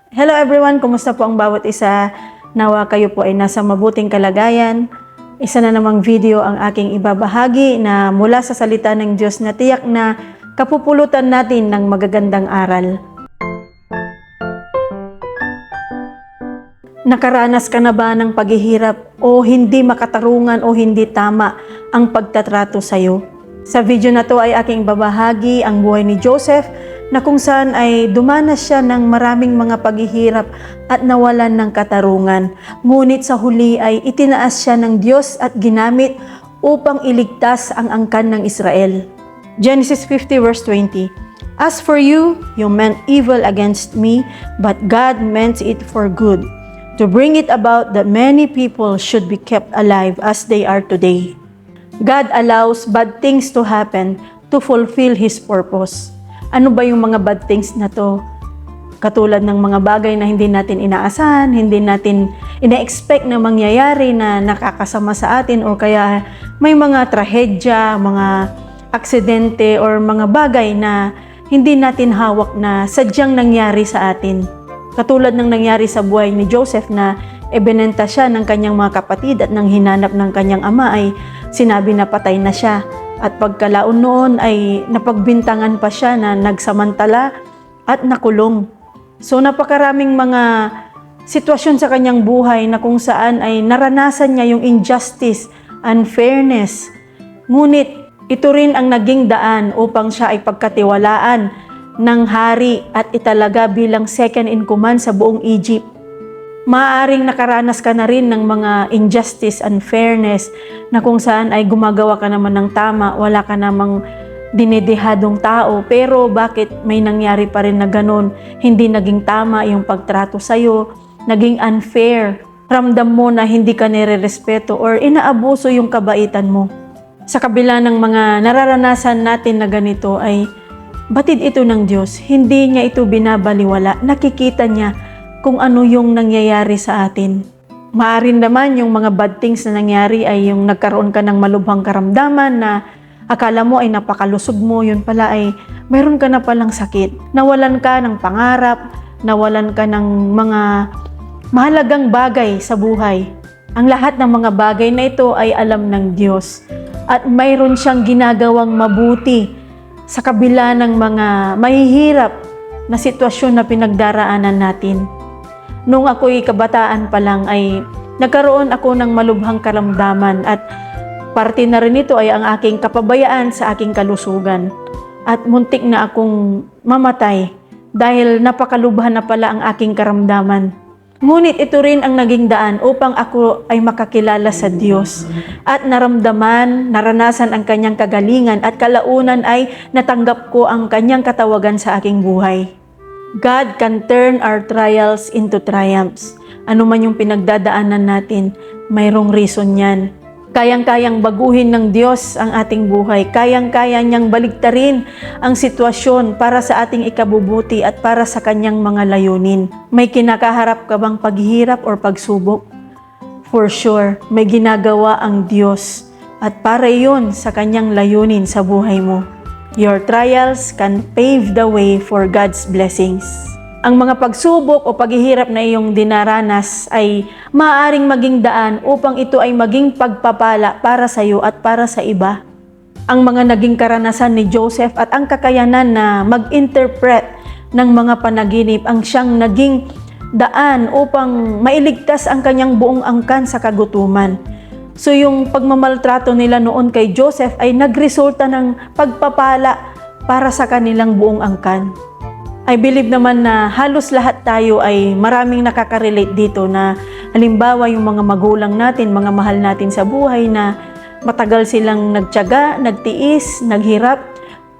Hello everyone, kumusta po ang bawat isa? Nawa kayo po ay nasa mabuting kalagayan. Isa na namang video ang aking ibabahagi na mula sa salita ng Diyos na tiyak na kapupulutan natin ng magagandang aral. Nakaranas ka na ba ng paghihirap o hindi makatarungan o hindi tama ang pagtatrato sa iyo? Sa video na to ay aking babahagi ang buhay ni Joseph na kung saan ay dumanas siya ng maraming mga paghihirap at nawalan ng katarungan. Ngunit sa huli ay itinaas siya ng Diyos at ginamit upang iligtas ang angkan ng Israel. Genesis 50 verse 20. As for you, you meant evil against me, but God meant it for good, to bring it about that many people should be kept alive as they are today. God allows bad things to happen to fulfill His purpose. Ano ba yung mga bad things na to? Katulad ng mga bagay na hindi natin inaasahan, hindi natin ina-expect na mangyayari na nakakasama sa atin o kaya may mga trahedya, mga aksidente or mga bagay na hindi natin hawak na sadyang nangyari sa atin. Katulad ng nangyari sa buhay ni Joseph na ibinenta siya ng kanyang mga kapatid at nang hinanap ng kanyang ama ay sinabi na patay na siya. At pagkalaon noon ay napagbintangan pa siya na nagsamantala at nakulong. So napakaraming mga sitwasyon sa kanyang buhay na kung saan ay naranasan niya yung injustice, unfairness. Ngunit ito rin ang naging daan upang siya ay pagkatiwalaan ng hari at italaga bilang second in command sa buong Egypt. Maaaring nakaranas ka na rin ng mga injustice, unfairness, na kung saan ay gumagawa ka naman ng tama, wala ka namang dinedehadong tao, pero bakit may nangyari pa rin na ganun? Hindi naging tama yung pagtrato sa'yo, naging unfair, ramdam mo na hindi ka nire-respeto or inaabuso yung kabaitan mo. Sa kabila ng mga nararanasan natin na ganito ay batid ito ng Diyos, hindi niya ito binabaliwala, nakikita niya kung ano yung nangyayari sa atin. Maaring naman yung mga bad things na nangyari ay yung nagkaroon ka ng malubhang karamdaman na akala mo ay napakalusog mo, yun pala ay mayroon ka na palang sakit. Nawalan ka ng pangarap, nawalan ka ng mga mahalagang bagay sa buhay. Ang lahat ng mga bagay na ito ay alam ng Diyos at mayroon siyang ginagawang mabuti sa kabila ng mga mahihirap na sitwasyon na pinagdaraanan natin. Nung ako'y kabataan pa lang ay nagkaroon ako ng malubhang karamdaman at parte na rin ito ay ang aking kapabayaan sa aking kalusugan. At muntik na akong mamatay dahil napakalubha na pala ang aking karamdaman. Ngunit ito rin ang naging daan upang ako ay makakilala sa Diyos at naranasan ang kanyang kagalingan at kalaunan ay natanggap ko ang kanyang katawagan sa aking buhay. God can turn our trials into triumphs. Ano man yung pinagdadaanan natin, mayroong reason yan. Kayang-kayang baguhin ng Diyos ang ating buhay. Kayang-kaya niyang baligtarin ang sitwasyon para sa ating ikabubuti at para sa kanyang mga layunin. May kinakaharap ka bang paghihirap or pagsubok? For sure, may ginagawa ang Diyos at para yun sa kanyang layunin sa buhay mo. Your trials can pave the way for God's blessings. Ang mga pagsubok o paghihirap na iyong dinaranas ay maaaring maging daan upang ito ay maging pagpapala para sa iyo at para sa iba. Ang mga naging karanasan ni Joseph at ang kakayanan na mag-interpret ng mga panaginip ang siyang naging daan upang mailigtas ang kanyang buong angkan sa kagutuman. So yung pagmamaltrato nila noon kay Joseph ay nagresulta ng pagpapala para sa kanilang buong angkan. I believe naman na halos lahat tayo ay maraming nakaka-relate dito na halimbawa yung mga magulang natin, mga mahal natin sa buhay na matagal silang nagtiyaga, nagtiis, naghirap,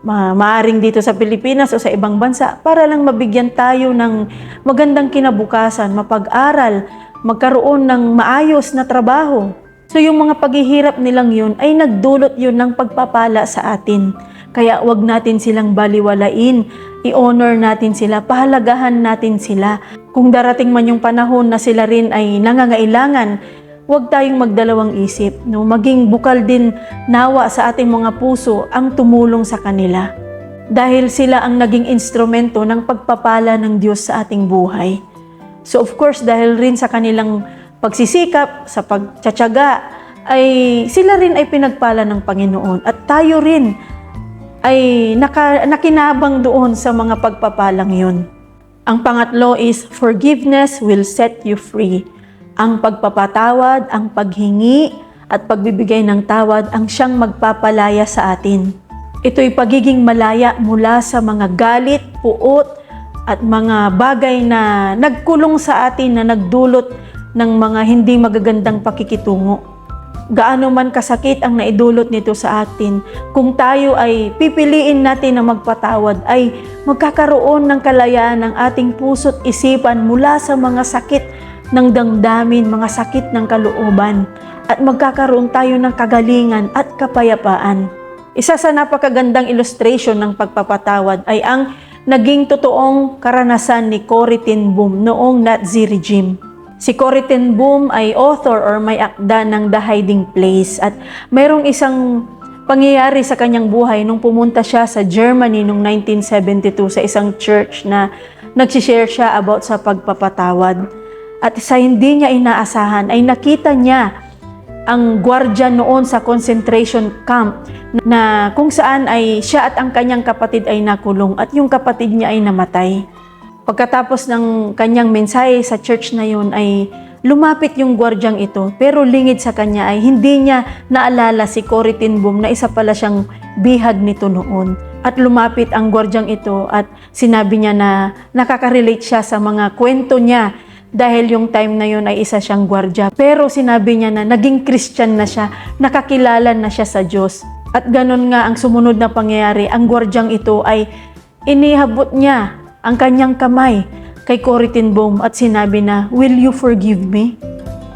maaring dito sa Pilipinas o sa ibang bansa para lang mabigyan tayo ng magandang kinabukasan, mapag-aral, magkaroon ng maayos na trabaho. So yung mga paghihirap nilang yun ay nagdulot yun ng pagpapala sa atin. Kaya wag natin silang baliwalain, i-honor natin sila, pahalagahan natin sila. Kung darating man yung panahon na sila rin ay nangangailangan, wag tayong magdalawang isip. No? Maging bukal din nawa sa ating mga puso ang tumulong sa kanila. Dahil sila ang naging instrumento ng pagpapala ng Diyos sa ating buhay. So of course, dahil rin sa kanilang pagsisikap, sa pagtsatsaga, ay sila rin ay pinagpala ng Panginoon. At tayo rin ay nakinabang doon sa mga pagpapalang yun. Ang pangatlo is, forgiveness will set you free. Ang pagpapatawad, ang paghingi, at pagbibigay ng tawad ang siyang magpapalaya sa atin. Ito'y pagiging malaya mula sa mga galit, puot, at mga bagay na nagkulong sa atin na nagdulot ng mga hindi magagandang pakikitungo. Gaano man kasakit ang naidulot nito sa atin, kung tayo ay pipiliin natin na magpatawad, ay magkakaroon ng kalayaan ng ating puso't isipan mula sa mga sakit ng damdamin, mga sakit ng kalooban, at magkakaroon tayo ng kagalingan at kapayapaan. Isa sa napakagandang illustration ng pagpapatawad ay ang naging totoong karanasan ni Corrie ten Boom noong Nazi regime. Si Corrie ten Boom ay author or may akda ng The Hiding Place, at mayroong isang pangyayari sa kanyang buhay nung pumunta siya sa Germany noong 1972 sa isang church na nagsishare siya about sa pagpapatawad. At sa hindi niya inaasahan ay nakita niya ang gwardiya noon sa concentration camp na kung saan ay siya at ang kanyang kapatid ay nakulong at yung kapatid niya ay namatay. Pagkatapos ng kanyang mensahe sa church na yun ay lumapit yung gwardyang ito, pero lingid sa kanya ay hindi niya naalala si Corrie ten Boom na isa pala siyang bihag nito noon. At lumapit ang gwardyang ito at sinabi niya na nakaka-relate siya sa mga kwento niya dahil yung time na yun ay isa siyang gwardya. Pero sinabi niya na naging Christian na siya, nakakilala na siya sa Diyos. At ganun nga ang sumunod na pangyayari, ang gwardyang ito ay inihabot niya ang kanyang kamay kay Corrie ten Boom at sinabi na, "Will you forgive me?"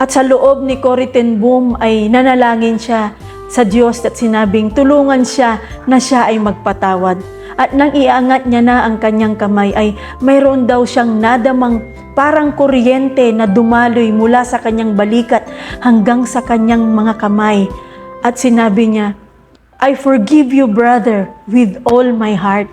At sa loob ni Corrie ten Boom ay nanalangin siya sa Diyos at sinabing tulungan siya na siya ay magpatawad. At nang iangat niya na ang kanyang kamay ay mayroon daw siyang nadamang parang kuryente na dumaloy mula sa kanyang balikat hanggang sa kanyang mga kamay. At sinabi niya, "I forgive you, brother, with all my heart."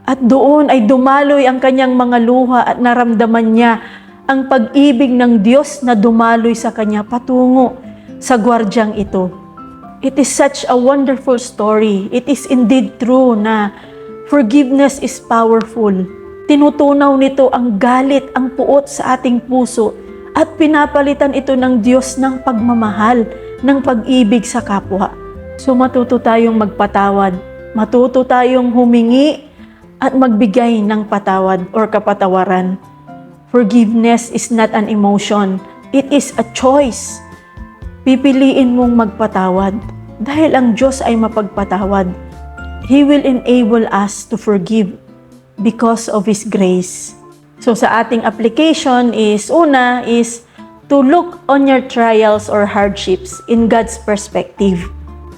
At doon ay dumaloy ang kanyang mga luha at naramdaman niya ang pag-ibig ng Diyos na dumaloy sa kanya patungo sa gwardyang ito. It is such a wonderful story. It is indeed true na forgiveness is powerful. Tinutunaw nito ang galit, ang puot sa ating puso at pinapalitan ito ng Diyos ng pagmamahal, ng pag-ibig sa kapwa. So matuto tayong magpatawad, matuto tayong humingi at magbigay ng patawad or kapatawaran. Forgiveness is not an emotion, it is a choice. Pipiliin mong magpatawad dahil ang Diyos ay mapagpatawad. He will enable us to forgive because of His grace. So sa ating application is, una is to look on your trials or hardships in God's perspective.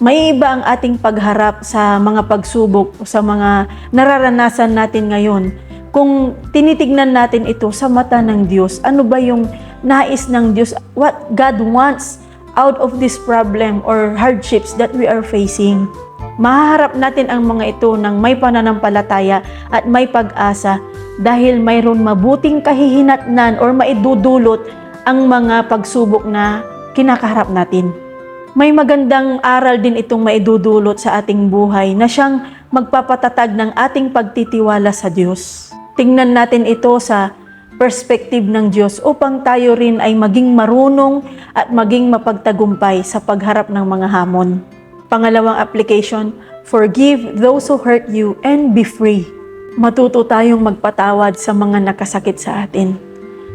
May iba ang ating pagharap sa mga pagsubok o sa mga nararanasan natin ngayon. Kung tinitignan natin ito sa mata ng Diyos, ano ba yung nais ng Diyos? What God wants out of this problem or hardships that we are facing? Mahaharap natin ang mga ito ng may pananampalataya at may pag-asa dahil mayroon mabuting kahihinatnan or maidudulot ang mga pagsubok na kinakaharap natin. May magandang aral din itong maidudulot sa ating buhay na siyang magpapatatag ng ating pagtitiwala sa Diyos. Tingnan natin ito sa perspective ng Diyos upang tayo rin ay maging marunong at maging mapagtagumpay sa pagharap ng mga hamon. Pangalawang application, forgive those who hurt you and be free. Matuto tayong magpatawad sa mga nakasakit sa atin.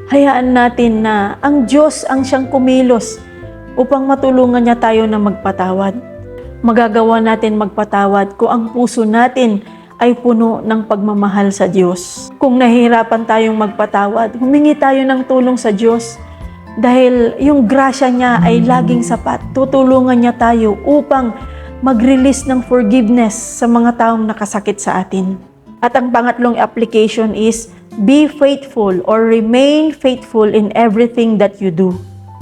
Hayaan natin na ang Diyos ang siyang kumilos upang matulungan niya tayo na magpatawad. Magagawa natin magpatawad kung ang puso natin ay puno ng pagmamahal sa Diyos. Kung nahihirapan tayong magpatawad, humingi tayo ng tulong sa Diyos dahil yung grasya niya ay laging sapat. Tutulungan niya tayo upang mag-release ng forgiveness sa mga taong nakasakit sa atin. At ang pangatlong application is, be faithful or remain faithful in everything that you do.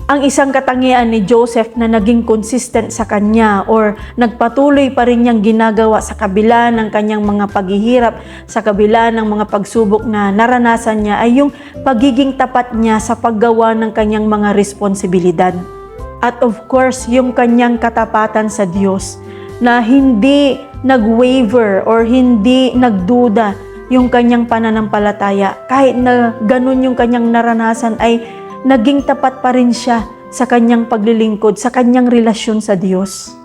ang isang katangian ni Joseph na naging consistent sa kanya or nagpatuloy pa rin niyang ginagawa sa kabila ng kanyang mga paghihirap, sa kabila ng mga pagsubok na naranasan niya ay yung pagiging tapat niya sa paggawa ng kanyang mga responsibilidad. At of course, yung kanyang katapatan sa Diyos na hindi nag-waver or hindi nagduda yung kanyang pananampalataya. Kahit na ganun yung kanyang naranasan ay naging tapat pa rin siya sa kanyang paglilingkod, sa kanyang relasyon sa Diyos.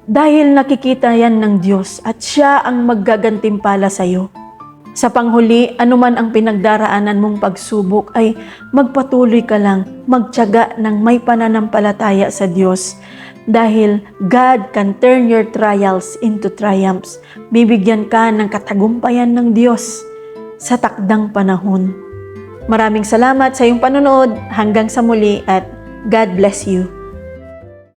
Dahil nakikita yan ng Diyos at siya ang maggagantimpala sa iyo. Sa panghuli, anuman ang pinagdaraanan mong pagsubok ay magpatuloy ka lang, magtiyaga ng may pananampalataya sa Diyos. Dahil God can turn your trials into triumphs. Bibigyan ka ng katagumpayan ng Diyos sa takdang panahon. Maraming salamat sa iyong panonood. Hanggang sa muli at God bless you.